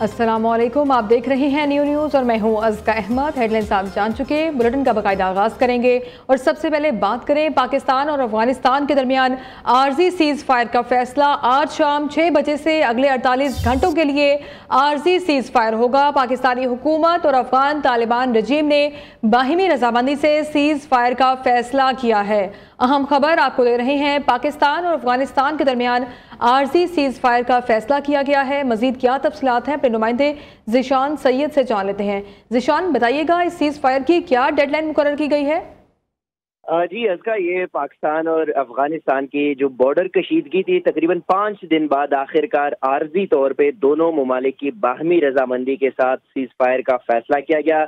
अस्सलामुअलैकुम, आप देख रहे हैं न्यू न्यूज़ और मैं हूं अज़का अहमद। हेडलाइंस आप जान चुके, बुलेटिन का बाकायदा आगाज़ करेंगे और सबसे पहले बात करें पाकिस्तान और अफगानिस्तान के दरमियान आर्जी सीज़ फायर का फैसला। आज शाम 6 बजे से अगले 48 घंटों के लिए आर्जी सीज़ फायर होगा। पाकिस्तानी हुकूमत और अफगान तालिबान रजीम ने बाहिमी रजामंदी से सीज़ फायर का फैसला किया है। अहम खबर आपको दे रहे हैं, पाकिस्तान और अफगानिस्तान के दरमियान आर्जी सीज़ फायर का फैसला किया गया है। मजीद क्या तफसीलात हैं, अपने नुमाइंदे ज़िशान सैयद से जान लेते हैं। ज़िशान, बताइएगा इस सीज़ फायर की क्या डेडलाइन मुकर्रर की गई है? जी अज़का, ये पाकिस्तान और अफगानिस्तान की जो बॉर्डर कशीदगी थी, तकरीबन 5 दिन बाद आखिरकार आर्जी तौर पे दोनों ममालिक की बाहमी रजामंदी के साथ सीज़ फायर का फैसला किया गया।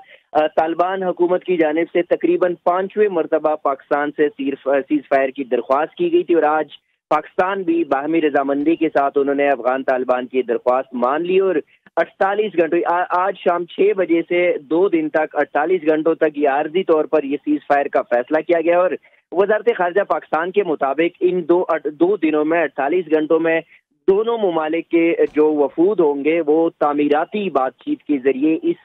तालिबान हुकूमत की जानिब से तकरीबन 5वें मरतबा पाकिस्तान से सीज़ फायर की दरख्वास्त की गई थी और आज पाकिस्तान भी बाहमी रजामंदी के साथ उन्होंने अफगान तालिबान की दरख्वास्त मान ली और 48 घंटों आज शाम 6 बजे से 2 दिन तक 48 घंटों तक ये आर्जी तौर पर ये सीज़ फायर का फैसला किया गया। और वजारत खारजा पाकिस्तान के मुताबिक इन दो दिनों में 48 घंटों में दोनों ममालिक के जो वफूद होंगे वो तामीराती बातचीत के जरिए इस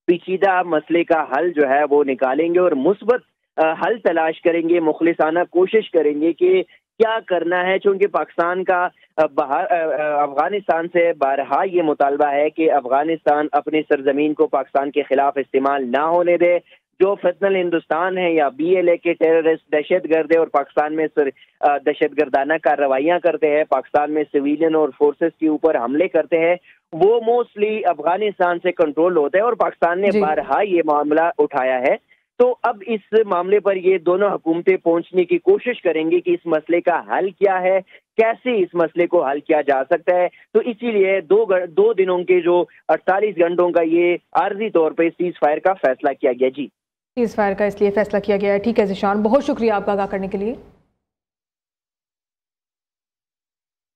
पेचीदा मसले का हल जो है वो निकालेंगे और मुस्बत हल तलाश करेंगे, मुखलिसाना कोशिश करेंगे कि क्या करना है। चूंकि पाकिस्तान का अफगानिस्तान से बारहा ये मुतालबा है कि अफगानिस्तान अपनी सरजमीन को पाकिस्तान के खिलाफ इस्तेमाल ना होने दे। जो फितनल हिंदुस्तान है या BLA के टेररिस्ट दहशतगर्द है और पाकिस्तान में दहशतगर्दाना कार्रवाइयाँ करते हैं, पाकिस्तान में सिविलियन और फोर्सेस के ऊपर हमले करते हैं, वो मोस्टली अफगानिस्तान से कंट्रोल होता है और पाकिस्तान ने बारहा ये मामला उठाया है। तो अब इस मामले पर ये दोनों हुकूमतें पहुंचने की कोशिश करेंगी कि इस मसले का हल क्या है, कैसे इस मसले को हल किया जा सकता है। तो इसीलिए दो दिनों के जो 48 घंटों का ये आर्जी तौर पर सीज़ फायर का फैसला किया गया। जी, सीज़ फायर का इसलिए फैसला किया गया है। ठीक है ज़िशान, बहुत शुक्रिया आपका आगाह करने के लिए।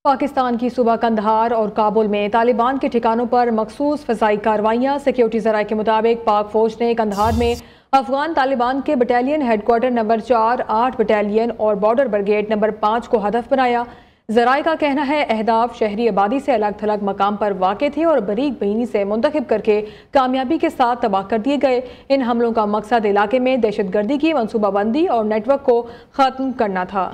पाकिस्तान की सूबा कंदहार और काबुल में तालिबान के ठिकानों पर मखसूस फ़ज़ाई कार्रवाइयाँ। सिक्योरिटी ज़राए के मुताबिक पाक फ़ौज ने कंदहार में अफगान तालिबान के बटालियन हेडक्वार्टर नंबर 4, 8 बटालियन और बॉर्डर ब्रिगेड नंबर 5 को हदफ बनाया। ज़राए का कहना है अहदाफ शहरी आबादी से अलग थलग मकाम पर वाक़ थे और बरीक बहीनी से मुंतखब करके कामयाबी के साथ तबाह कर दिए गए। इन हमलों का मकसद इलाके में दहशतगर्दी की मनसूबाबंदी और नेटवर्क को ख़त्म करना था।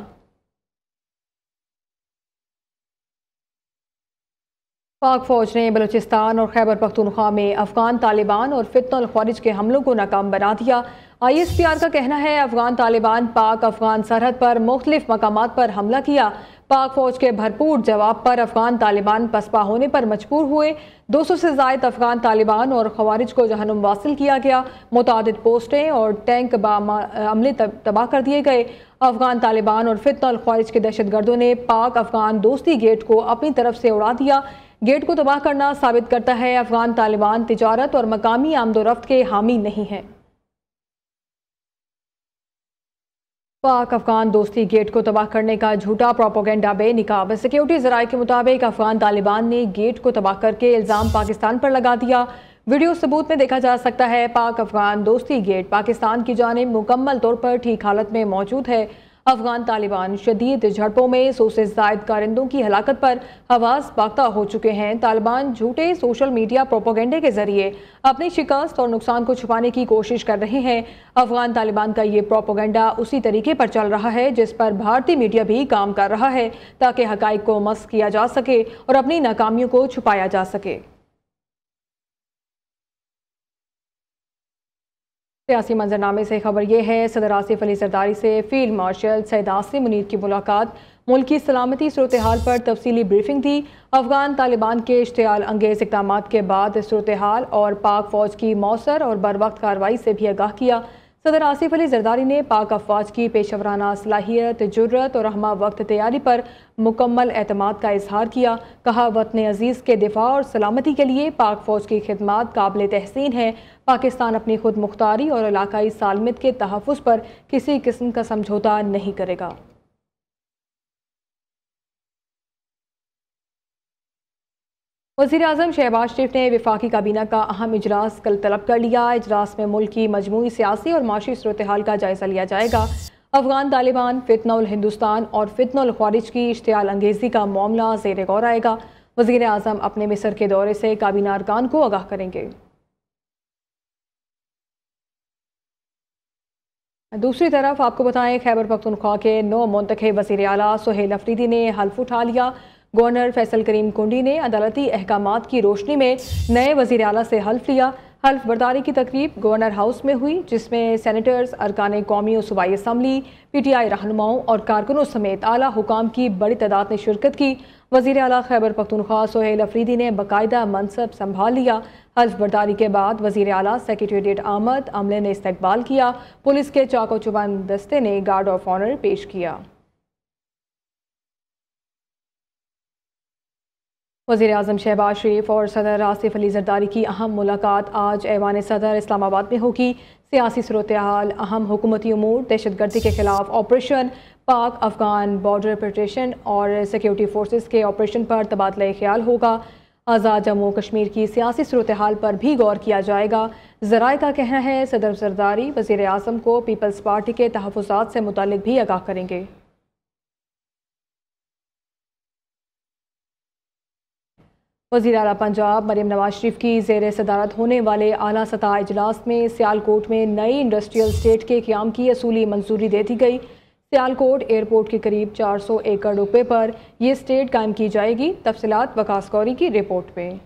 पाक फ़ौज ने बलूचिस्तान और खैबर पख्तूनख्वा में अफगान तालिबान और फितनल ख्वारिज के हमलों को नाकाम बना दिया। ISPR का कहना है अफगान तालिबान पाक अफगान सरहद पर मुख्तलिफ मकामात पर हमला किया। पाक फ़ौज के भरपूर जवाब पर अफगान तालिबान पसपा होने पर मजबूर हुए। 200 से ज़ायद अफगान तालिबान और खवारिज को जहन्नुम वासिल किया गया। मुतादिद पोस्टें और टैंक अमले तबाह कर दिए गए। अफगान तालिबान और फितनल ख्वारिज के दहशतगर्दों ने पाक अफगान दोस्ती गेट को अपनी तरफ से उड़ा दिया। गेट को तबाह करना साबित करता है अफगान तालिबान तिजारत और मकामी आमदोरफ्त के हामी नहीं है। पाक अफगान दोस्ती गेट को तबाह करने का झूठा प्रोपोगेंडा बेनिकाब। सिक्योरिटी ज़राए के मुताबिक अफगान तालिबान ने गेट को तबाह करके इल्ज़ाम पाकिस्तान पर लगा दिया। वीडियो सबूत में देखा जा सकता है पाक अफगान दोस्ती गेट पाकिस्तान की जानिब मुकम्मल तौर पर ठीक हालत में मौजूद है। अफगान तालिबान शदीद झड़पों में 100 से ज़ायद कारिंदों की हलाकत पर हवास बाख्ता हो चुके हैं। तालिबान झूठे सोशल मीडिया प्रोपोगेंडे के जरिए अपनी शिकस्त और नुकसान को छुपाने की कोशिश कर रहे हैं। अफगान तालिबान का ये प्रोपोगेंडा उसी तरीके पर चल रहा है जिस पर भारतीय मीडिया भी काम कर रहा है, ताकि हकाइक को मस्क किया जा सके और अपनी नाकामियों को छुपाया जा सके। सियासी मंजरनामे से खबर यह है, सदर आसिफ अली जरदारी से फील्ड मार्शल सैयद आसिम मुनीर की मुलाकात। मुल्क की सलामती सूरत हाल पर तफसीली ब्रीफिंग थी। अफगान तालिबान के इश्तियाल अंगेज इक़दाम के बाद सूरत हाल और पाक फ़ौज की मौसर और बर वक्त कार्रवाई से भी आगाह किया। सदर आसिफ अली जरदारी ने पाक अफवाज की पेशवराना सलाहियत, जुर्रत और हमा वक्त तैयारी पर मुकम्मल एतमाद का इजहार किया। कहा वतन अजीज़ के दिफा और सलामती के लिए पाक फ़ौज की खिदमात काबिल तहसीन है। पाकिस्तान अपनी खुद मुख्तारी और इलाकाई सालमियत के तहफ़्फ़ुज़ पर किसी किस्म का समझौता नहीं करेगा। वज़ीर-ए-आज़म शहबाज शरीफ ने वफाकी काबीना का अहम इजलास कल तलब कर लिया। इजलास में मुल्क की मजमूई सियासी और माशी सूरत हाल का जायज़ा लिया जाएगा। अफगान तालिबान, फितनल हिंदुस्तान और फितनल ख्वारिज की इश्तियाल अंगेज़ी का मामला ज़ेर गौर आएगा। वज़ीर आज़म अपने मिस्र के दौरे से काबीना अरकान को आगाह करेंगे। दूसरी तरफ आपको बताएं, खैबर पख्तूनख्वा के नौ मुंतखब वज़ीर आला सुहेल अफरीदी ने हल्फ उठा लिया। गवर्नर फैसल करीम कुंडी ने अदालती अहकामात की रोशनी में नए वज़ीर आला से हल्फ लिया। हल्फ बर्दारी की तकरीब गवर्नर हाउस में हुई, जिसमें सेनेटर्स, अरकान कौमी और सूबाई असम्बली, PTI रहनुमाओं और कारकुनों समेत आला हुकाम की बड़ी तादाद ने शिरकत की। वज़ीर आला खैबर पख्तूनख्वा सुहेल अफरीदी ने बाकायदा मनसब संभाल लिया। हल्फ बर्दारी के बाद वज़ीर आला सेक्रेटेरिएट आमद, अमले ने इस्तकबाल किया। पुलिस के चाको चुबंद दस्ते ने गार्ड ऑफ ऑनर पेश किया। वज़ीर आज़म शहबाज शरीफ और सदर आसिफ अली जरदारी की अहम मुलाकात आज ऐवान सदर इस्लामाबाद में होगी। सियासी सूरत हाल, अहम हुकूमती उमूर, दहशतगर्दी के खिलाफ ऑपरेशन, पाक अफगान बॉर्डर प्रोटेक्शन और सिक्योरिटी फोर्सेस के ऑपरेशन पर तबादला ख्याल होगा। आज़ाद जम्मू कश्मीर की सियासी सूरत हाल पर भी गौर किया जाएगा। ज़राए का कहना है सदर जरदारी वज़ीर आज़म को पीपल्स पार्टी के तहफ़्फ़ुज़ात से मुताल्लिक भी आगाह करेंगे। वज़ीर आला पंजाब मरियम नवाज शरीफ की ज़ेर सदारत होने वाले आला सतह इजलास में सियालकोट में नई इंडस्ट्रियल स्टेट के क़याम की असूली मंजूरी दे दी गई। सियालकोट एयरपोर्ट के करीब 400 एकड़ रुपये पर यह स्टेट कायम की जाएगी। तफसीलात वकास कौरी की रिपोर्ट में।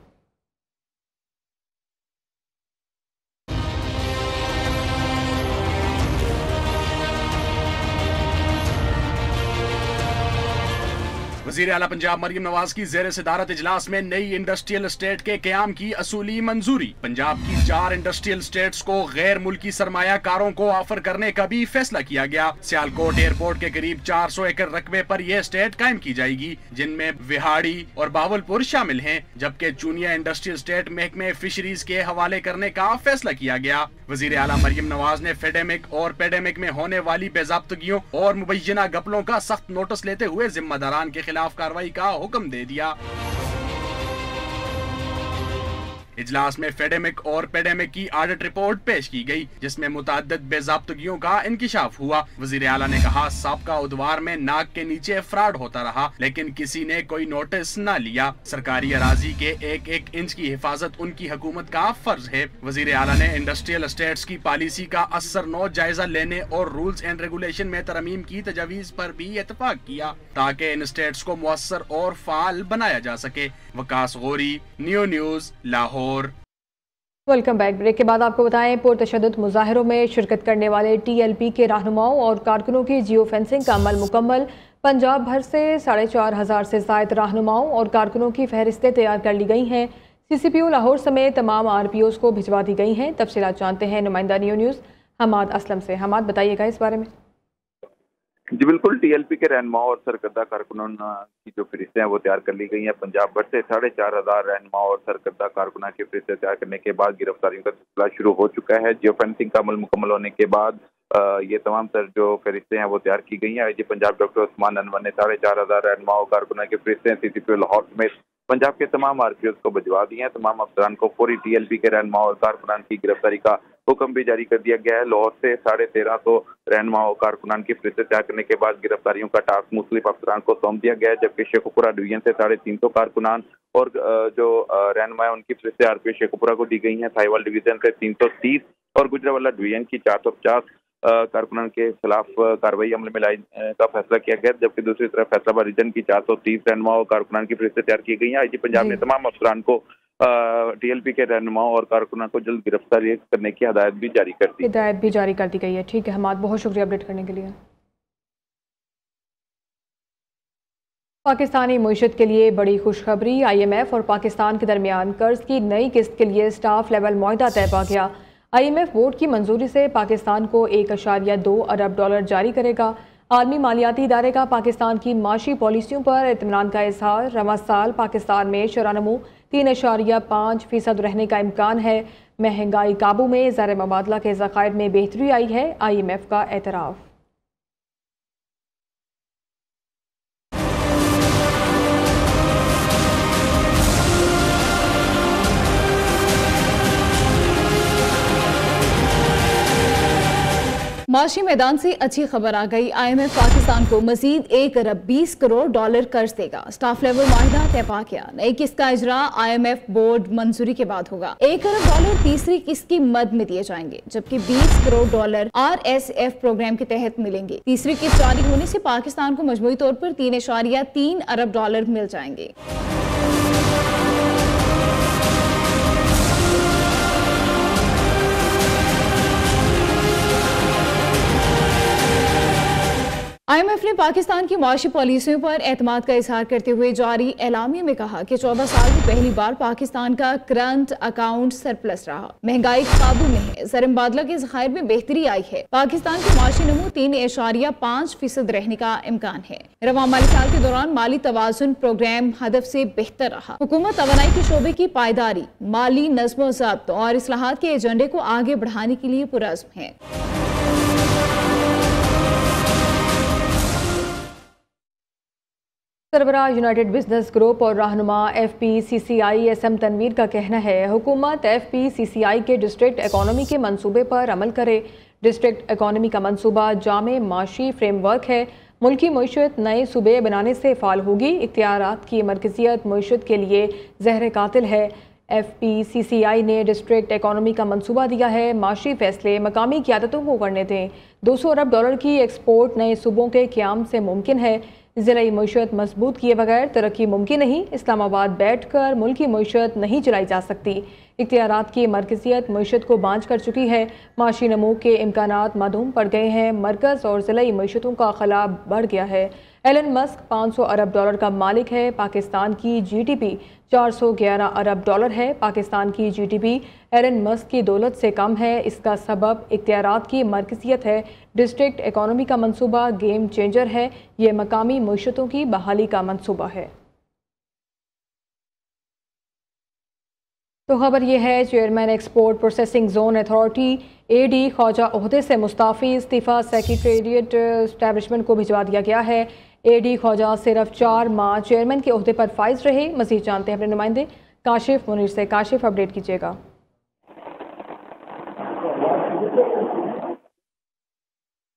वज़ीर आला पंजाब मरियम नवाज की ज़ेर सदारत इजलास में नई इंडस्ट्रियल स्टेट के क़याम की असूली मंजूरी। पंजाब की 4 इंडस्ट्रियल स्टेट्स को गैर मुल्की सरमायाकारों को ऑफर करने का भी फैसला किया गया। सियालकोट एयरपोर्ट के करीब 400 एकड़ रकबे पर यह स्टेट कायम की जाएगी, जिनमें विहाड़ी और बावलपुर शामिल हैं, जबकि चूनिया इंडस्ट्रियल स्टेट महकमे फिशरीज के हवाले करने का फैसला किया गया। वज़ीर आला मरियम नवाज ने फेडेमिक और पेडेमिक में होने वाली बेज़ाब्तगियों और मुबैना गपलों का सख्त नोटिस लेते हुए जिम्मेदारान के खिलाफ कार्रवाई का हुक्म दे दिया। इजलास में फेडेमिक और पेडेमिक की ऑडिट रिपोर्ट पेश की गई, जिसमें मुतअद्दिद बेज़ाब्तगियों का इंकिशाफ हुआ। वज़ीर आला ने कहा, साबका उद्वार में नाक के नीचे फ्रॉड होता रहा, लेकिन किसी ने कोई नोटिस न लिया। सरकारी अराजी के एक एक इंच की हिफाजत उनकी हुकूमत का फर्ज है। वज़ीर आला ने इंडस्ट्रियल एस्टेट्स की पॉलिसी का असरनौ जायजा लेने और रूल्स एंड रेगुलेशन में तरमीम की तजवीज़ पर भी इत्तफाक किया, ताकि इन स्टेट्स को मुअस्सर और फाल बनाया जा सके। Waqas Ghauri, new news, Lahore. Welcome back. Break के बाद आपको बताएं, पुरतशद्दुद मुजाहिरों में शिरकत करने वाले TLP के रहनुमाओं और कारकुनों की जियो फेंसिंग का अमल मुकम्मल। पंजाब भर से 4,500 से ज़ायद रहनुमाओं और कारकुनों की फहरिस्तें तैयार कर ली गई हैं। CCPO लाहौर समेत तमाम RPOs को भिजवा दी गई हैं। तफसीलात जानते हैं नुमाइंदा न्यू न्यूज़ हमाद असलम से। हमाद, बताइएगा इस बारे में। जी बिल्कुल, TLP के रहनुमाओं और सरकर्दा कारकुनों की जो फहरिस्तें हैं वो तैयार कर ली गई हैं। पंजाब भर से 4,500 रहनुमाओं और सरकर्दा कारकुनों की फहरिस्तें तैयार करने के बाद गिरफ्तारियों का सिलसिला शुरू हो चुका है। जियो फेंसिंग का अमल मुकम्मल होने के बाद ये तमाम तर जो फहरिस्तें हैं वो तैयार की गई हैं। IG पंजाब डॉक्टर उस्मान अनवर ने 4,500 रहनुमाओं और कारकुनों की फहरिस्तें CCPO लाहौर समेत पंजाब के तमाम RPOs को भिजवा दी हैं। तमाम अफसरान को फौरी TLP के रहनुमाओं और कारकुनान की गिरफ्तारी का हुक्म भी जारी कर दिया गया है। लाहौर से 1,350 रहनुमाओं और कारकुनान की फहरिस्तें तैयार करने के बाद गिरफ्तारियों का टास्क मुख्तलिफ अफसरान को सौंप दिया गया है, जबकि शेखुपुरा डिवीजन से 350 कारकुनान और जो रहनुमा उनकी फहरिस्तें RPO शेखुपुरा को दी गई हैं। साहिवाल डिवीजन से 330 और गुजरावाला डिवीजन की 450 कारकुनान के खिलाफ कार्रवाई अमल में लाने का फैसला किया गया, जबकि दूसरी तरफ फैसलाबाद रीजन की 430 रहनुमाओं और कारकुनान की फहरिस्तें तैयार की गई हैं। IG पंजाब ने तमाम अफसरान को TLP के रहनुमाओं और कारकुनान को जल्द गिरफ्तारी करने की हिदायत भी जारी कर दी गई है। ठीक है हमाद, बहुत शुक्रिया अपडेट करने के लिए। पाकिस्तानी मईशत के लिए बड़ी खुशखबरी। IMF और पाकिस्तान के दरमियान कर्ज की नई किस्त के लिए स्टाफ लेवल मुआहदा तय पा गया। IMF बोर्ड की मंजूरी से पाकिस्तान को 1.2 अरब डॉलर जारी करेगा। आलमी मालियाती इदारे का पाकिस्तान की माशी पॉलिसियों पर इत्मीनान का इजहार। रवा साल पाकिस्तान में शरानमू 3.5% रहने का इम्कान है। महंगाई काबू में, ज़र मुबादला के ज़खायर में बेहतरी आई है। IMF का एतराफ़। माशी मैदान से अच्छी खबर आ गई। IMF पाकिस्तान को मजीद 1 अरब 20 करोड़ डॉलर कर्ज देगा। स्टाफ लेवल माहिदा तय पा गया। नई किस्त का इजरा IMF बोर्ड मंजूरी के बाद होगा। 1 अरब डॉलर तीसरी किस्त की मद में दिए जाएंगे, जबकि 20 करोड़ डॉलर RSF प्रोग्राम के तहत मिलेंगे। तीसरी किस्त जारी होने से पाकिस्तान को मजमूई तौर पर 3.3 अरब डॉलर मिल जाएंगे। IMF ने पाकिस्तान की माशी पॉलिसियों पर एतमाद का इजहार करते हुए जारी एलामिया में कहा कि 14 साल में पहली बार पाकिस्तान का करंट अकाउंट सरप्लस रहा। महंगाई काबू में है। ज़र-ए-मुबादला के ज़खायर में बेहतरी आई है। पाकिस्तान की माशी नमू 3.5% रहने का इम्कान है। रवां माली साल के दौरान माली तवाज़ुन प्रोग्राम हदफ से बेहतर रहा। हुकूमत तवानाई के शोबे की पायदारी, माली नज़्म-ओ-ज़ब्त और इस्लाहात के एजेंडे को आगे बढ़ाने के लिए पुरअज़्म है। सरबराह यूनाइटेड बिजनेस ग्रुप और रहनुमा FPCCI SM तनवीर का कहना है हुकूमत FPCCI के डिस्ट्रिक्ट इकॉनमी के मंसूबे पर अमल करे। डिस्ट्रिक्ट इकॉनमी का मंसूबा जामे माशी फ्रेमवर्क है। मुल्की मईशत नए सूबे बनाने से फाल होगी। इख्तियारात की मरकजियत मईशत के लिए जहर कातिल है। FPCCI ने डिस्ट्रिक्ट इकॉनमी का मंसूबा दिया है। माशी फैसले मकामी क़यादतों को करने दें। 200 अरब डॉलर की एक्सपोर्ट नए सूबों के क़याम से मुमकिन है। ज़िलाई मईशत मजबूत किए बगैर तरक्की मुमकिन नहीं। इस्लामाबाद बैठ कर मुल्की मईशत नहीं चलाई जा सकती। इख्तियारात की मरकजियत मईशत को बांझ कर चुकी है। माशी नमू के इम्कानात मादूम पड़ गए हैं। मरकज़ और ज़िलाई मईशतों का खला बढ़ गया है। एलन मस्क 500 अरब डॉलर का मालिक है। पाकिस्तान की GDP 411 अरब डॉलर है। पाकिस्तान की GDP एलन मस्क की दौलत से कम है। इसका सबब इख्तियारात की मरकजियत है। डिस्ट्रिक्ट इकॉनमी का मंसूबा गेम चेंजर है। ये मकामी मईशतों की बहाली का मंसूबा है। तो खबर यह है chairman export processing zone authority AD Khawaja ओहदे से मुस्ताफ़ी। इस्तीफ़ा सेक्रेटेरिएट एस्टैब्लिशमेंट को भिजवा दिया गया है। AD ख्वाजा सिर्फ 4 माह चेयरमैन के ओहदे पर फाइज रहे। मज़ीद जानते हैं अपने नुमाइंदे काशिफ मुनीर से। काशिफ, अपडेट कीजिएगा।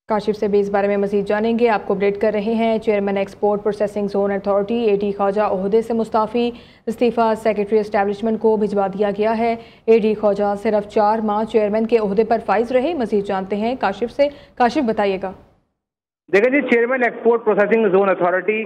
काशिफ से भी इस बारे में मज़ीद जानेंगे। आपको अपडेट कर रहे हैं chairman export processing zone authority AD Khawaja ओहदे से मुस्ताफ़ी। इस्तीफ़ा सेक्रेटरी एस्टैब्लिशमेंट को भिजवा दिया गया है। AD ख्वाजा सिर्फ 4 माह चेयरमैन के ओहदे पर फाइज रहे। मज़ीद जानते हैं काशिफ से। काशिफ, बताइएगा। देखिए जी, chairman export processing zone authority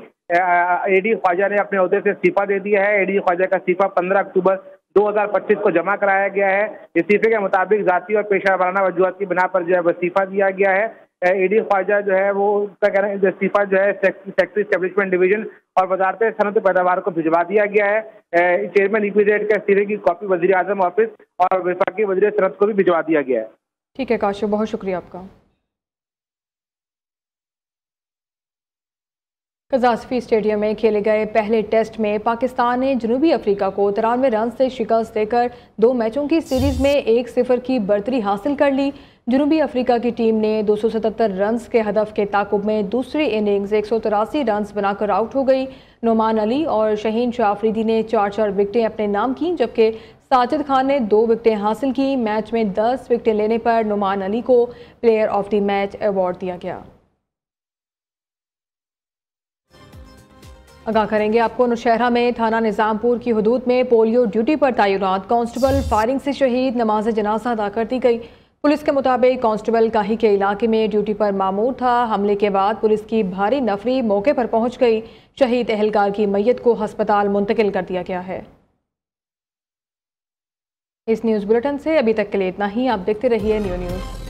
AD Khawaja ने अपने ओहदे से इस्तीफा दे दिया है। AD ख्वाजा का इस्तीफा 15 अक्टूबर 2025 को जमा कराया गया है। इस्तीफे के मुताबिक जाती और पेशा वाराना वजूहत की बिना पर जो है इस्तीफा दिया गया है। AD ख्वाजा जो है वो उसका कहना है इस्तीफा जो है सेक्रेटरी एस्टैब्लिशमेंट डिवीजन और वजारत सनअत पैदावार को भिजवा दिया गया है। चेयरमैन EPZ के इस्तीफे की कॉपी वज़ीर आज़म ऑफिस और वफाकी वज़ीर सनअत को भी भिजवा दिया गया है। ठीक है काशिफ, बहुत शुक्रिया आपका। कज़ास्फी स्टेडियम में खेले गए पहले टेस्ट में पाकिस्तान ने जनूबी अफ्रीका को 93 रन से शिकस्त देकर 2 मैचों की सीरीज़ में 1-0 की बढ़तरी हासिल कर ली। जनूबी अफ्रीका की टीम ने 277 रन्स के हदफ के ताकुब में दूसरी इनिंग्स 183 रन्स बनाकर आउट हो गई। नोमान अली और शहीन शाह अफरीदी ने 4-4 विकेटें अपने नाम की, जबकि साजिद खान ने 2 विकेटें हासिल की। मैच में 10 विकेटें लेने पर नोमान अली को player of the match award दिया गया। आगाह करेंगे आपको नौशहरा में थाना निज़ामपुर की हदूद में पोलियो ड्यूटी पर तैनात कांस्टेबल फायरिंग से शहीद। नमाज जनाजा अदा कर दी गई। पुलिस के मुताबिक कांस्टेबल काही के इलाके में ड्यूटी पर मामूर था। हमले के बाद पुलिस की भारी नफरी मौके पर पहुंच गई। शहीद एहलकार की मैयत को अस्पताल मुंतकिल कर दिया गया है। इस न्यूज़ बुलेटिन से अभी तक के लिए इतना ही। आप देखते रहिए न्यू न्यूज़।